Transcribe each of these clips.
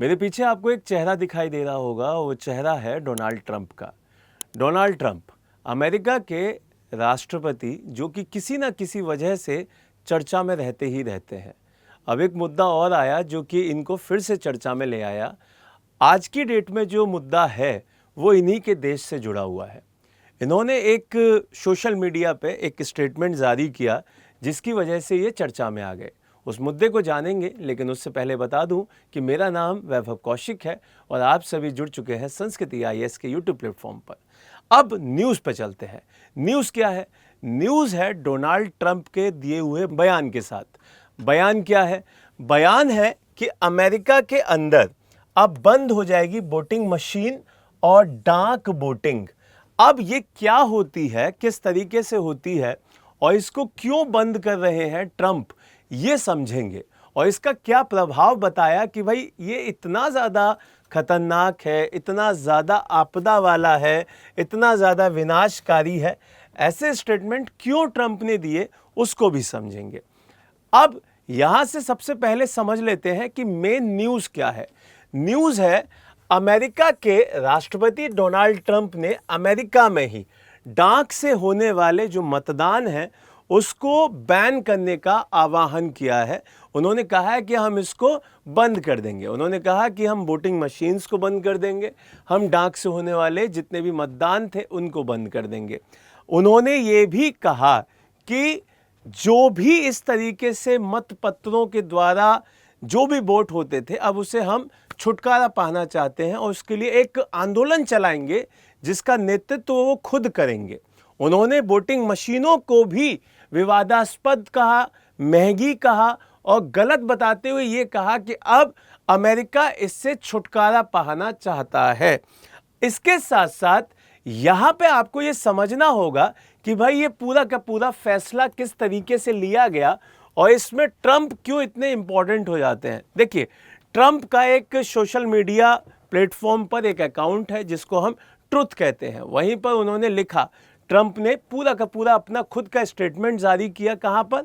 मेरे पीछे आपको एक चेहरा दिखाई दे रहा होगा, वो चेहरा है डोनाल्ड ट्रंप का। डोनाल्ड ट्रंप अमेरिका के राष्ट्रपति जो कि किसी न किसी वजह से चर्चा में रहते ही रहते हैं। अब एक मुद्दा और आया जो कि इनको फिर से चर्चा में ले आया। आज की डेट में जो मुद्दा है वो इन्हीं के देश से जुड़ा हुआ है। इन्होंने एक सोशल मीडिया पे एक स्टेटमेंट जारी किया जिसकी वजह से ये चर्चा में आ गए। उस मुद्दे को जानेंगे, लेकिन उससे पहले बता दूं कि मेरा नाम वैभव कौशिक है और आप सभी जुड़ चुके हैं संस्कृति IAS के यूट्यूब प्लेटफॉर्म पर। अब न्यूज़ पे चलते हैं। न्यूज़ क्या है? न्यूज़ है डोनाल्ड ट्रंप के दिए हुए बयान के साथ। बयान क्या है? बयान है कि अमेरिका के अंदर अब बंद हो जाएगी वोटिंग मशीन और डाक वोटिंग। अब ये क्या होती है, किस तरीके से होती है और इसको क्यों बंद कर रहे हैं ट्रंप, ये समझेंगे। और इसका क्या प्रभाव बताया कि भाई ये इतना ज़्यादा खतरनाक है, इतना ज़्यादा आपदा वाला है, इतना ज़्यादा विनाशकारी है। ऐसे स्टेटमेंट क्यों ट्रंप ने दिए उसको भी समझेंगे। अब यहाँ से सबसे पहले समझ लेते हैं कि मेन न्यूज़ क्या है। न्यूज़ है अमेरिका के राष्ट्रपति डोनाल्ड ट्रंप ने अमेरिका में ही डाक से होने वाले जो मतदान है उसको बैन करने का आह्वान किया है। उन्होंने कहा है कि हम इसको बंद कर देंगे। उन्होंने कहा कि हम वोटिंग मशीन्स को बंद कर देंगे, हम डाक से होने वाले जितने भी मतदान थे उनको बंद कर देंगे। उन्होंने ये भी कहा कि जो भी इस तरीके से मतपत्रों के द्वारा जो भी वोट होते थे अब उसे हम छुटकारा पाना चाहते हैं और उसके लिए एक आंदोलन चलाएंगे जिसका नेतृत्व वो खुद करेंगे। उन्होंने वोटिंग मशीनों को भी विवादास्पद कहा, महंगी कहा और गलत बताते हुए ये कहा कि अब अमेरिका इससे छुटकारा पाना चाहता है। इसके साथ साथ यहाँ पे आपको ये समझना होगा कि भाई ये पूरा का पूरा फैसला किस तरीके से लिया गया और इसमें ट्रंप क्यों इतने इंपॉर्टेंट हो जाते हैं। देखिए, ट्रंप का एक सोशल मीडिया प्लेटफॉर्म पर एक अकाउंट है जिसको हम ट्रुथ कहते हैं। वहीं पर उन्होंने लिखा, ट्रंप ने पूरा का पूरा अपना खुद का स्टेटमेंट जारी किया, कहाँ पर?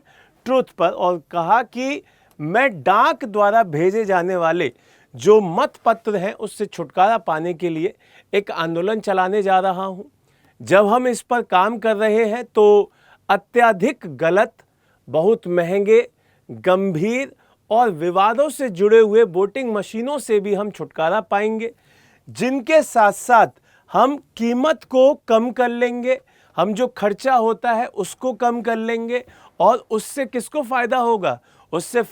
ट्रुथ पर, और कहा कि मैं डाक द्वारा भेजे जाने वाले जो मत पत्र हैं उससे छुटकारा पाने के लिए एक आंदोलन चलाने जा रहा हूं। जब हम इस पर काम कर रहे हैं तो अत्यधिक गलत, बहुत महंगे, गंभीर और विवादों से जुड़े हुए वोटिंग मशीनों से भी हम छुटकारा पाएंगे, जिनके साथ साथ हम कीमत को कम कर लेंगे, हम जो खर्चा होता है उसको कम कर लेंगे। और उससे किसको फ़ायदा होगा? उससे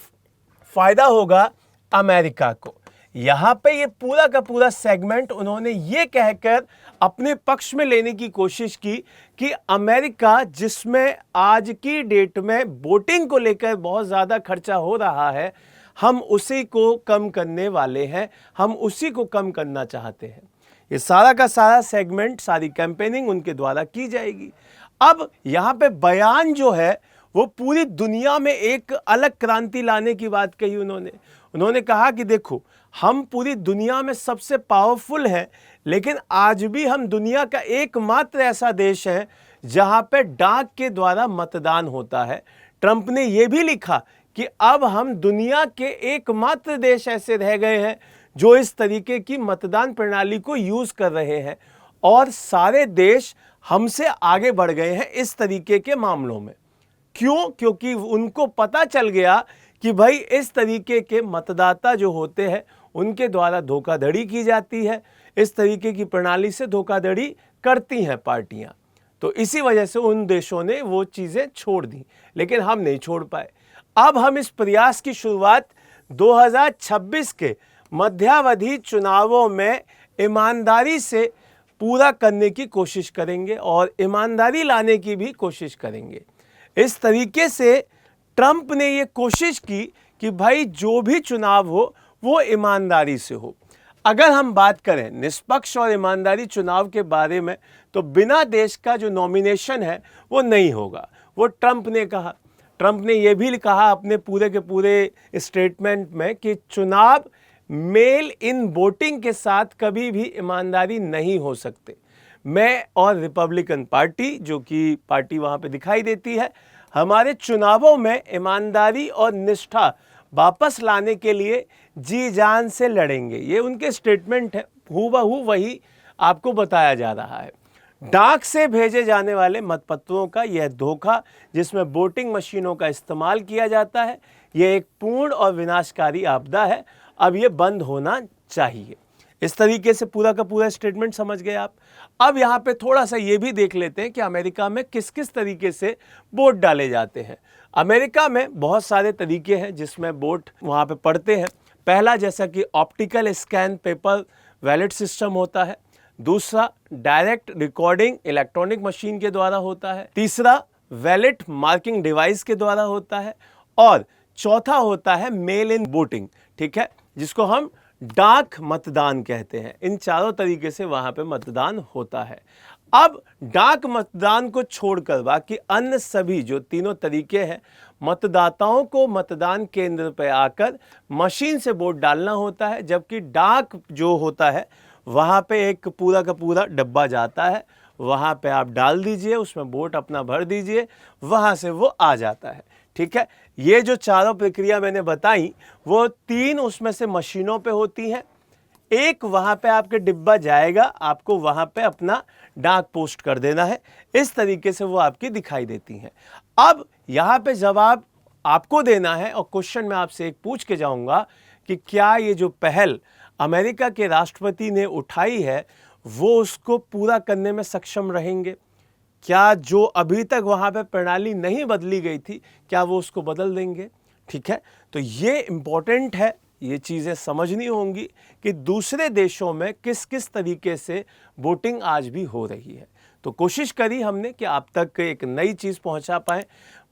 फ़ायदा होगा अमेरिका को। यहाँ पे ये पूरा का पूरा सेगमेंट उन्होंने ये कहकर अपने पक्ष में लेने की कोशिश की कि अमेरिका, जिसमें आज की डेट में वोटिंग को लेकर बहुत ज़्यादा खर्चा हो रहा है, हम उसी को कम करने वाले हैं, हम उसी को कम करना चाहते हैं। ये सारा का सारा सेगमेंट, सारी कैंपेनिंग उनके द्वारा की जाएगी। अब यहाँ पे बयान जो है वो पूरी दुनिया में एक अलग क्रांति लाने की बात कही उन्होंने कहा कि देखो, हम पूरी दुनिया में सबसे पावरफुल हैं, लेकिन आज भी हम दुनिया का एकमात्र ऐसा देश है जहां पे डाक के द्वारा मतदान होता है। ट्रंप ने यह भी लिखा कि अब हम दुनिया के एकमात्र देश ऐसे रह गए हैं जो इस तरीके की मतदान प्रणाली को यूज कर रहे हैं और सारे देश हमसे आगे बढ़ गए हैं इस तरीके के मामलों में। क्यों? क्योंकि उनको पता चल गया कि भाई इस तरीके के मतदाता जो होते हैं उनके द्वारा धोखाधड़ी की जाती है, इस तरीके की प्रणाली से धोखाधड़ी करती हैं पार्टियां। तो इसी वजह से उन देशों ने वो चीज़ें छोड़ दी, लेकिन हम नहीं छोड़ पाए। अब हम इस प्रयास की शुरुआत 2026 के मध्यावधि चुनावों में ईमानदारी से पूरा करने की कोशिश करेंगे और ईमानदारी लाने की भी कोशिश करेंगे। इस तरीके से ट्रंप ने ये कोशिश की कि भाई जो भी चुनाव हो वो ईमानदारी से हो। अगर हम बात करें निष्पक्ष और ईमानदारी चुनाव के बारे में, तो बिना देश का जो नॉमिनेशन है वो नहीं होगा, वो ट्रंप ने कहा। ट्रंप ने यह भी कहा अपने पूरे के पूरे स्टेटमेंट में कि चुनाव मेल इन वोटिंग के साथ कभी भी ईमानदारी नहीं हो सकते। मैं और रिपब्लिकन पार्टी, जो कि पार्टी वहाँ पे दिखाई देती है, हमारे चुनावों में ईमानदारी और निष्ठा वापस लाने के लिए जी जान से लड़ेंगे। ये उनके स्टेटमेंट है, हूबहू वही आपको बताया जा रहा है। डाक से भेजे जाने वाले मतपत्रों का यह धोखा, जिसमें वोटिंग मशीनों का इस्तेमाल किया जाता है, यह एक पूर्ण और विनाशकारी आपदा है। अब यह बंद होना चाहिए। इस तरीके से पूरा का पूरा स्टेटमेंट समझ गए आप। अब यहाँ पे थोड़ा सा ये भी देख लेते हैं कि अमेरिका में किस किस तरीके से वोट डाले जाते हैं। अमेरिका में बहुत सारे तरीके हैं जिसमें वोट वहाँ पे पड़ते हैं। पहला, जैसा कि optical scan paper ballot system होता है। दूसरा, डायरेक्ट रिकॉर्डिंग इलेक्ट्रॉनिक मशीन के द्वारा होता है। तीसरा, बैलेट मार्किंग डिवाइस के द्वारा होता है। और चौथा होता है मेल इन वोटिंग, ठीक है, जिसको हम डाक मतदान कहते हैं। इन चारों तरीके से वहां पे मतदान होता है। अब डाक मतदान को छोड़कर बाकी अन्य सभी जो तीनों तरीके हैं, मतदाताओं को मतदान केंद्र पर आकर मशीन से वोट डालना होता है, जबकि डाक जो होता है वहां पे एक पूरा का पूरा डब्बा जाता है, वहां पे आप डाल दीजिए, उसमें वोट अपना भर दीजिए, वहां से वो आ जाता है। ठीक है, ये जो चारों प्रक्रिया मैंने बताई वो तीन उसमें से मशीनों पे होती हैं। एक वहां पे आपके डिब्बा जाएगा, आपको वहां पे अपना डाक पोस्ट कर देना है। इस तरीके से वो आपकी दिखाई देती हैं। अब यहाँ पे जवाब आपको देना है और क्वेश्चन मैं आपसे एक पूछ के जाऊंगा कि क्या ये जो पहल अमेरिका के राष्ट्रपति ने उठाई है वो उसको पूरा करने में सक्षम रहेंगे? क्या जो अभी तक वहां पे प्रणाली नहीं बदली गई थी, क्या वो उसको बदल देंगे? ठीक है, तो ये इंपॉर्टेंट है, ये चीज़ें समझनी होंगी कि दूसरे देशों में किस किस तरीके से वोटिंग आज भी हो रही है। तो कोशिश करी हमने कि आप तक एक नई चीज़ पहुंचा पाए।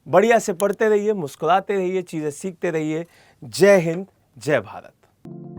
बढ़िया से पढ़ते रहिए, मुस्कुराते रहिए, चीज़ें सीखते रहिए। जय हिंद, जय भारत।